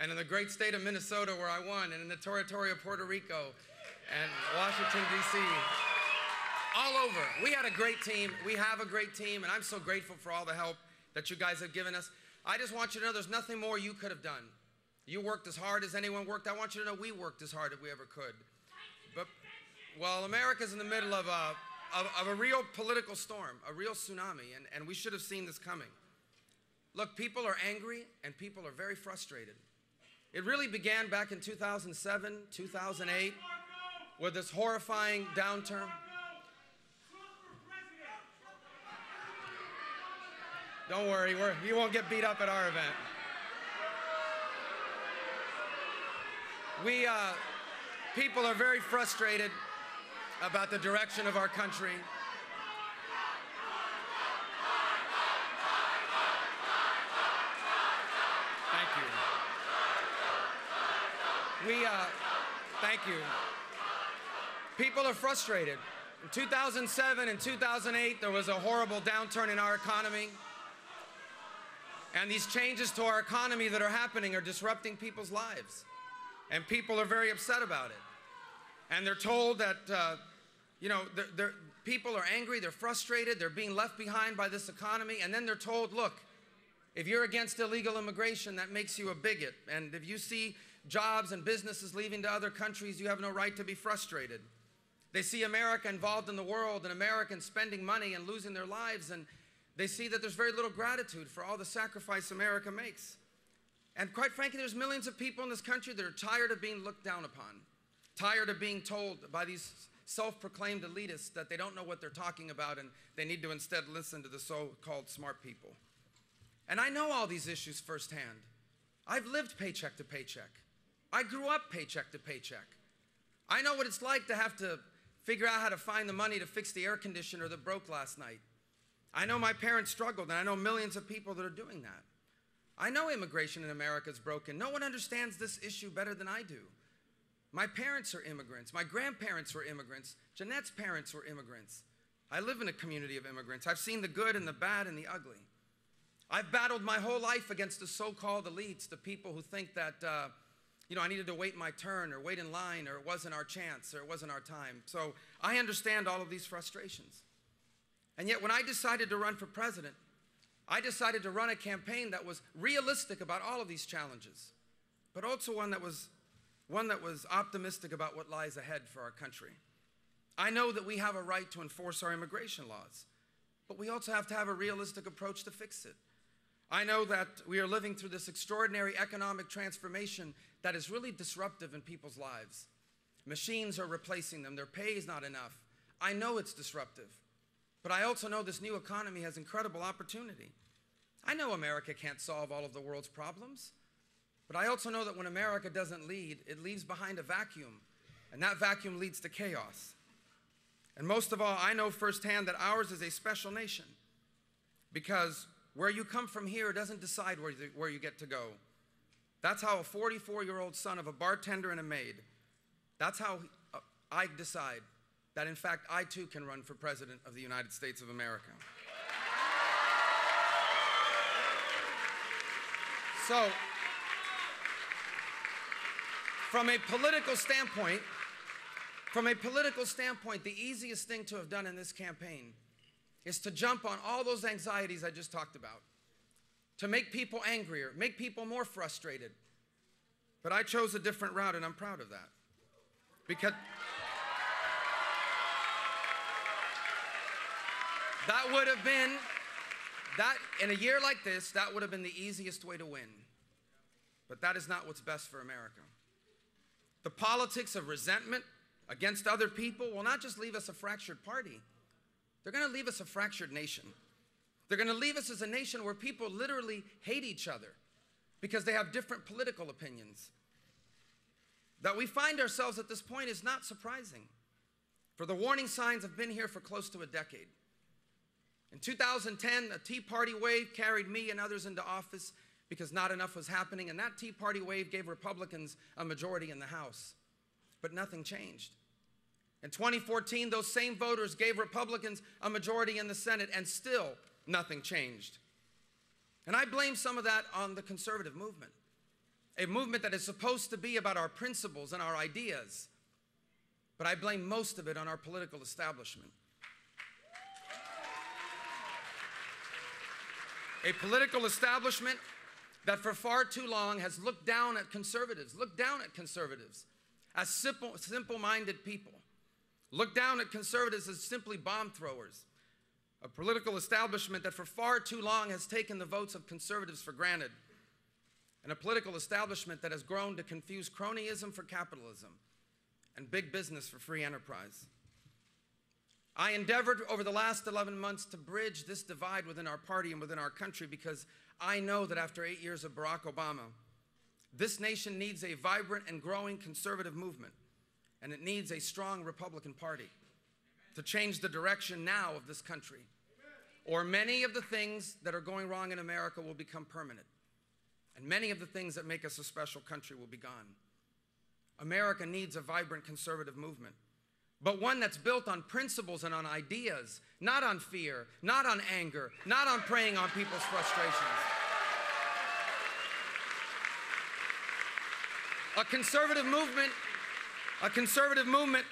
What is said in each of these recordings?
and in the great state of Minnesota where I won, and in the territory of Puerto Rico, and Washington, D.C., all over. We had a great team. We have a great team, and I'm so grateful for all the help that you guys have given us. I just want you to know there's nothing more you could have done. You worked as hard as anyone worked. I want you to know we worked as hard as we ever could. But, well, America's in the middle of a real political storm, a real tsunami, and we should have seen this coming. Look, people are angry, and people are very frustrated. It really began back in 2007, 2008, with this horrifying downturn. Don't worry, you won't get beat up at our event. People are very frustrated about the direction of our country. Thank you. Thank you. People are frustrated. In 2007 and 2008, there was a horrible downturn in our economy. And these changes to our economy that are happening are disrupting people's lives. And people are very upset about it. And they're told that, people are angry, they're frustrated, they're being left behind by this economy. And then they're told, look, if you're against illegal immigration, that makes you a bigot. And if you see jobs and businesses leaving to other countries, you have no right to be frustrated. They see America involved in the world and Americans spending money and losing their lives, and they see that there's very little gratitude for all the sacrifice America makes. And quite frankly, there's millions of people in this country that are tired of being looked down upon, tired of being told by these self-proclaimed elitists that they don't know what they're talking about and they need to instead listen to the so-called smart people. And I know all these issues firsthand. I've lived paycheck to paycheck. I grew up paycheck to paycheck. I know what it's like to have to figure out how to find the money to fix the air conditioner that broke last night. I know my parents struggled, and I know millions of people that are doing that. I know immigration in America is broken. No one understands this issue better than I do. My parents are immigrants. My grandparents were immigrants. Jeanette's parents were immigrants. I live in a community of immigrants. I've seen the good and the bad and the ugly. I've battled my whole life against the so-called elites, the people who think that, I needed to wait my turn or wait in line or it wasn't our chance or it wasn't our time. So I understand all of these frustrations. And yet when I decided to run for president, I decided to run a campaign that was realistic about all of these challenges, but also one that was optimistic about what lies ahead for our country. I know that we have a right to enforce our immigration laws, but we also have to have a realistic approach to fix it. I know that we are living through this extraordinary economic transformation that is really disruptive in people's lives. Machines are replacing them. Their pay is not enough. I know it's disruptive. But I also know this new economy has incredible opportunity. I know America can't solve all of the world's problems, but I also know that when America doesn't lead, it leaves behind a vacuum, and that vacuum leads to chaos. And most of all, I know firsthand that ours is a special nation, because where you come from here doesn't decide where you get to go. That's how a 44-year-old son of a bartender and a maid, that's how I decide that, in fact, I too can run for president of the United States of America. So, from a political standpoint, the easiest thing to have done in this campaign is to jump on all those anxieties I just talked about, to make people angrier, make people more frustrated. But I chose a different route, and I'm proud of that. Because that would have been, in a year like this, that would have been the easiest way to win. But that is not what's best for America. The politics of resentment against other people will not just leave us a fractured party. They're going to leave us a fractured nation. They're going to leave us as a nation where people literally hate each other because they have different political opinions. That we find ourselves at this point is not surprising, for the warning signs have been here for close to a decade. In 2010, a Tea Party wave carried me and others into office because not enough was happening, and that Tea Party wave gave Republicans a majority in the House. But nothing changed. In 2014, those same voters gave Republicans a majority in the Senate, and still nothing changed. And I blame some of that on the conservative movement. a movement that is supposed to be about our principles and our ideas, but I blame most of it on our political establishment. A political establishment that for far too long has looked down at conservatives as simple-minded people, looked down at conservatives as simply bomb throwers. A political establishment that for far too long has taken the votes of conservatives for granted. And a political establishment that has grown to confuse cronyism for capitalism and big business for free enterprise. I endeavored over the last 11 months to bridge this divide within our party and within our country, because I know that after 8 years of Barack Obama, this nation needs a vibrant and growing conservative movement, and it needs a strong Republican Party to change the direction now of this country. Or many of the things that are going wrong in America will become permanent, and many of the things that make us a special country will be gone. America needs a vibrant conservative movement, but one that's built on principles and on ideas, not on fear, not on anger, not on preying on people's frustrations. A conservative movement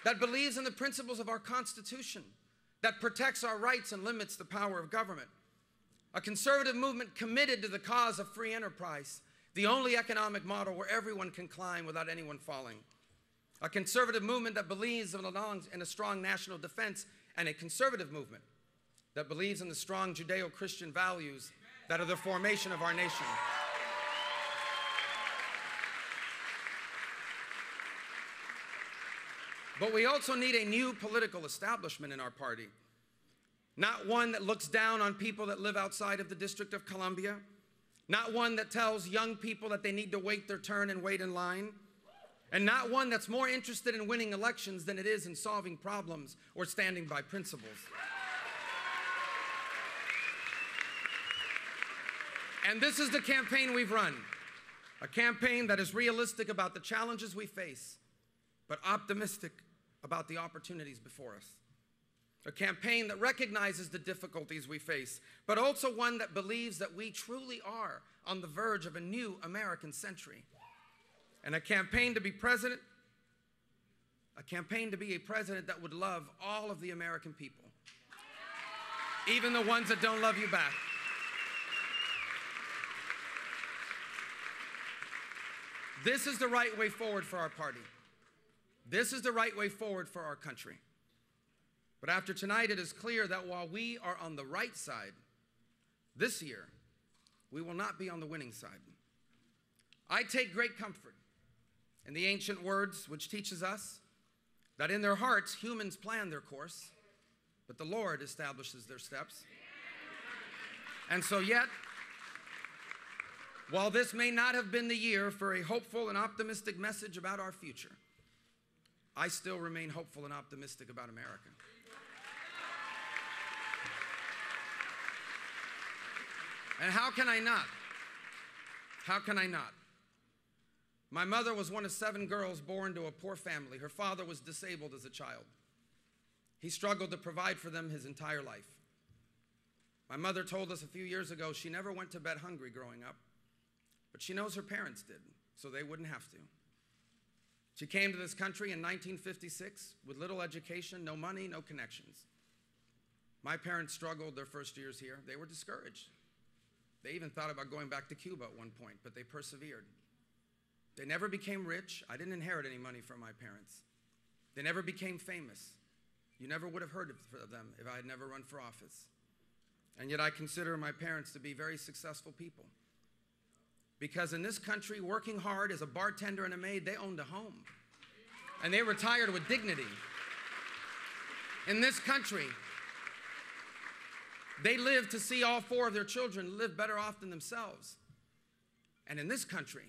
that believes in the principles of our Constitution, that protects our rights and limits the power of government. A conservative movement committed to the cause of free enterprise, the only economic model where everyone can climb without anyone falling. A conservative movement that believes in a strong national defense, and a conservative movement that believes in the strong Judeo-Christian values that are the formation of our nation. But we also need a new political establishment in our party. Not one that looks down on people that live outside of the District of Columbia. Not one that tells young people that they need to wait their turn and wait in line. And not one that's more interested in winning elections than it is in solving problems or standing by principles. And this is the campaign we've run. A campaign that is realistic about the challenges we face, but optimistic about the opportunities before us. A campaign that recognizes the difficulties we face, but also one that believes that we truly are on the verge of a new American century. And a campaign to be a president that would love all of the American people, even the ones that don't love you back. This is the right way forward for our party. This is the right way forward for our country. But after tonight, it is clear that while we are on the right side, this year, we will not be on the winning side. I take great comfort in the ancient words which teaches us that in their hearts humans plan their course, but the Lord establishes their steps. And so yet, while this may not have been the year for a hopeful and optimistic message about our future, I still remain hopeful and optimistic about America. And how can I not? How can I not? My mother was one of 7 girls born to a poor family. Her father was disabled as a child. He struggled to provide for them his entire life. My mother told us a few years ago she never went to bed hungry growing up, but she knows her parents did, so they wouldn't have to. She came to this country in 1956 with little education, no money, no connections. My parents struggled their first years here. They were discouraged. They even thought about going back to Cuba at one point, but they persevered. They never became rich. I didn't inherit any money from my parents. They never became famous. You never would have heard of them if I had never run for office. And yet I consider my parents to be very successful people. Because in this country, working hard as a bartender and a maid, they owned a home. And they retired with dignity. In this country, they lived to see all 4 of their children live better off than themselves. And in this country,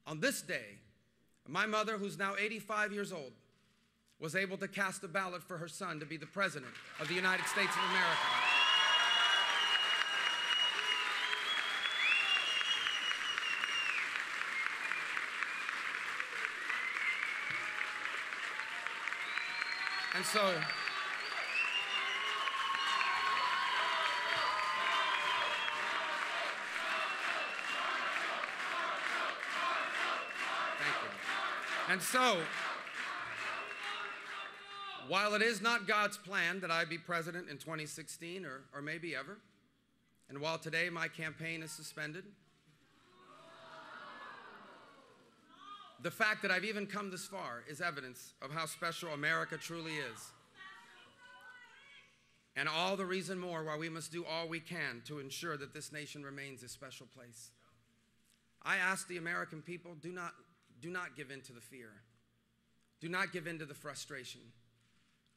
on this day, my mother, who's now 85 years old, was able to cast a ballot for her son to be the President of the United States of America. And so, And so, while it is not God's plan that I be president in 2016 or maybe ever, and while today my campaign is suspended, the fact that I've even come this far is evidence of how special America truly is. And all the reason more why we must do all we can to ensure that this nation remains a special place. I ask the American people, do not give in to the fear. Do not give in to the frustration.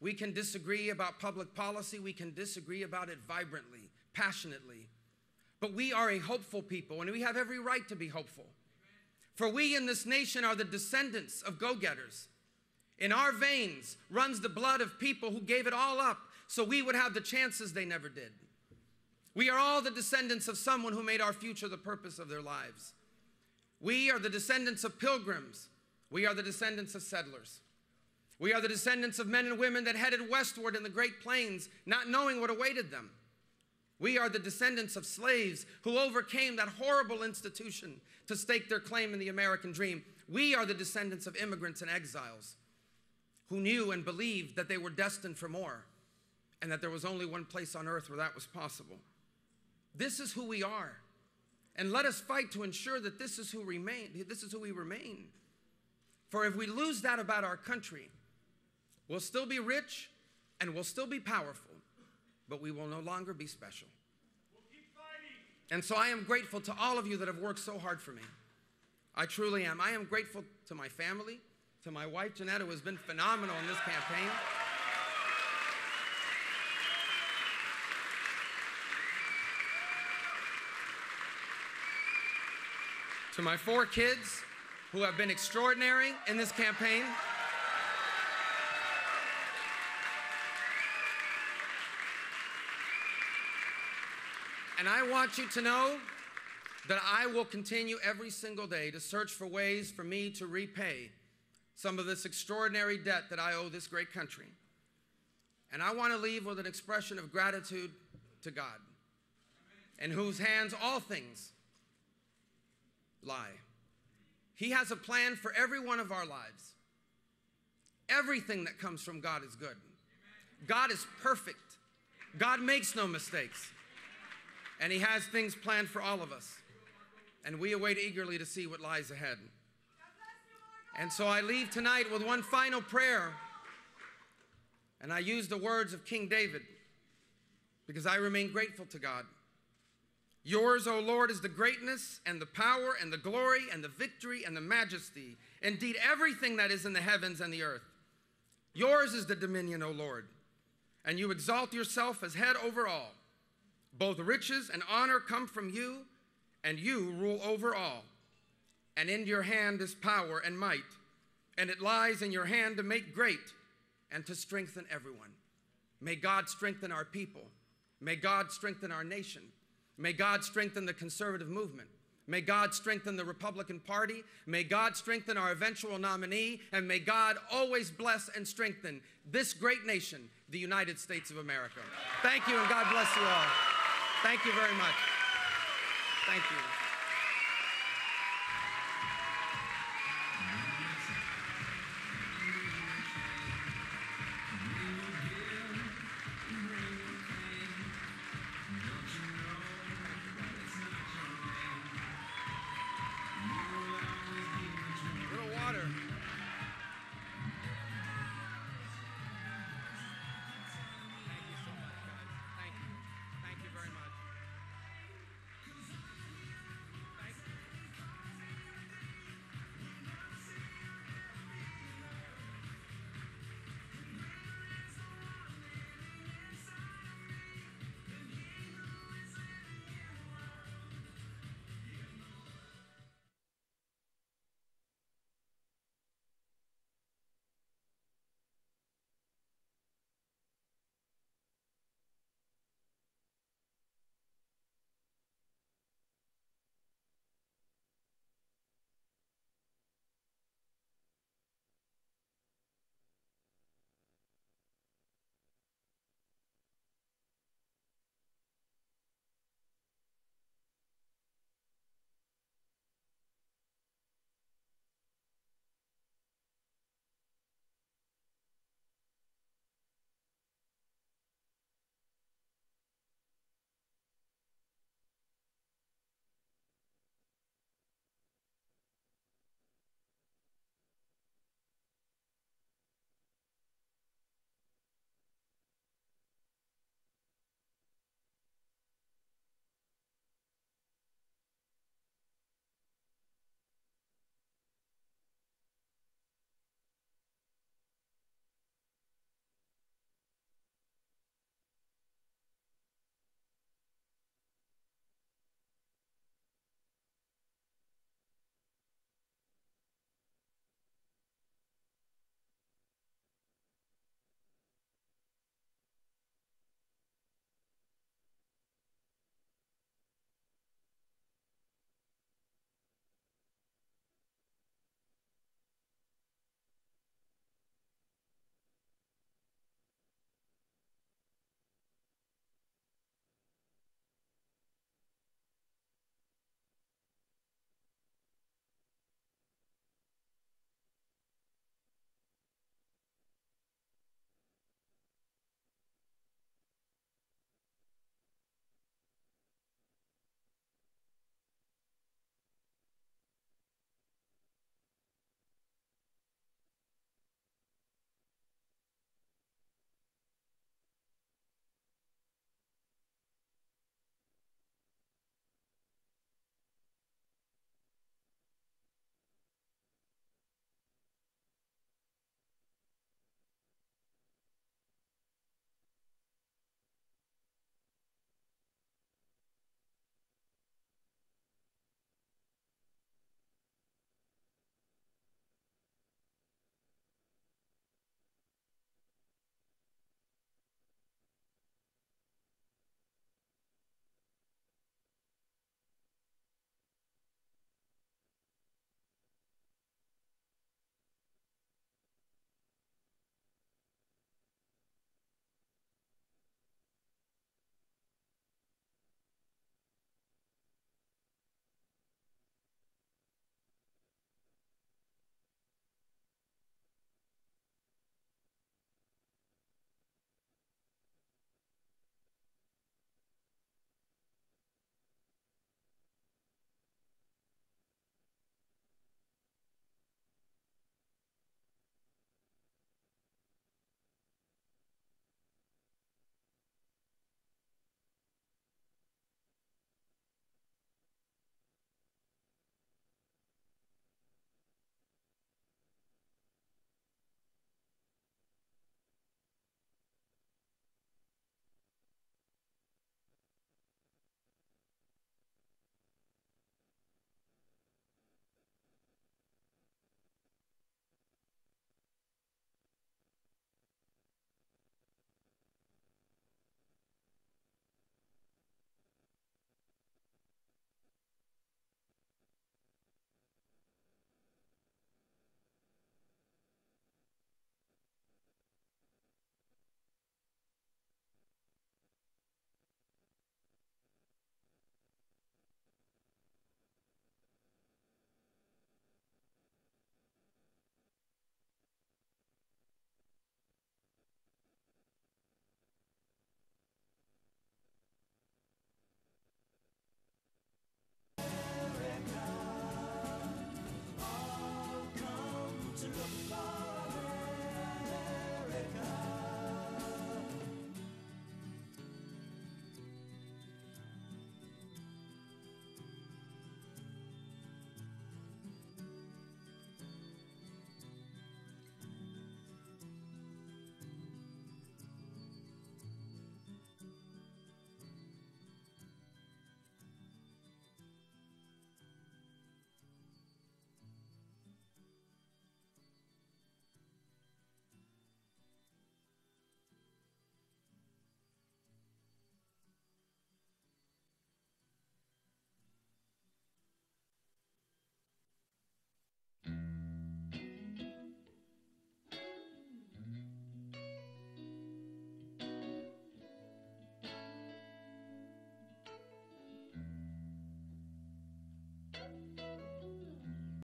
We can disagree about public policy. We can disagree about it vibrantly, passionately. But we are a hopeful people, and we have every right to be hopeful. For we in this nation are the descendants of go-getters. In our veins runs the blood of people who gave it all up so we would have the chances they never did. We are all the descendants of someone who made our future the purpose of their lives. We are the descendants of pilgrims. We are the descendants of settlers. We are the descendants of men and women that headed westward in the Great Plains, not knowing what awaited them. We are the descendants of slaves who overcame that horrible institution to stake their claim in the American dream. We are the descendants of immigrants and exiles who knew and believed that they were destined for more and that there was only one place on earth where that was possible. This is who we are. And let us fight to ensure that this is who we remain. For if we lose that about our country, we'll still be rich and we'll still be powerful, but we will no longer be special. We'll keep fighting. And so I am grateful to all of you that have worked so hard for me. I truly am. I am grateful to my family, to my wife, Jeanette, who has been phenomenal in this campaign. To my 4 kids, who have been extraordinary in this campaign. And I want you to know that I will continue every single day to search for ways for me to repay some of this extraordinary debt that I owe this great country. And I want to leave with an expression of gratitude to God, in whose hands all things lie. He has a plan for every one of our lives. Everything that comes from God is good. God is perfect. God makes no mistakes. And He has things planned for all of us. And we await eagerly to see what lies ahead. And so I leave tonight with one final prayer. And I use the words of King David because I remain grateful to God. Yours, O Lord, is the greatness and the power and the glory and the victory and the majesty, indeed everything that is in the heavens and the earth. Yours is the dominion, O Lord, and you exalt yourself as head over all. Both riches and honor come from you, and you rule over all. And in your hand is power and might, and it lies in your hand to make great and to strengthen everyone. May God strengthen our people. May God strengthen our nation. May God strengthen the conservative movement. May God strengthen the Republican Party. May God strengthen our eventual nominee. And may God always bless and strengthen this great nation, the United States of America. Thank you, and God bless you all. Thank you very much. Thank you.